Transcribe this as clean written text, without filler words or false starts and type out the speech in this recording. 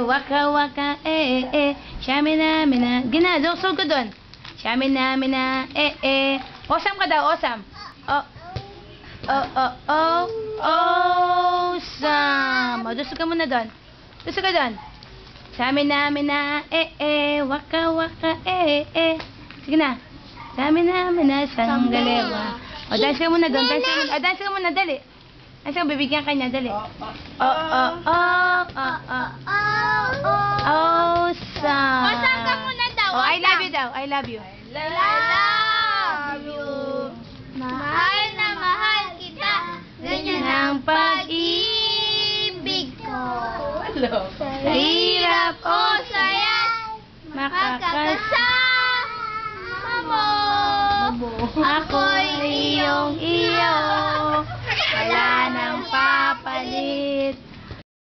waka waka, shamina, mina. Gina, sulod ko doon. Shamina, mina, Osam ka daw, osam. Osam. O, dusog ka muna doon. Dusog ka doon. Shamina, mina, waka waka, Sige na. Shamina, mina, sanggalewa. O, dance ka muna doon. Dance ka muna, dali. Dance ka, bibigyan ka niya, dali. Osam. Osam ka muna daw. Oh, I love you daw. I love you. I love you. Mahal na mahal kita. Ganyan ang pag-ibig ko. Sa hirap o saya, makakasama mo. Ako'y iyong iyo. Wala nang papalit.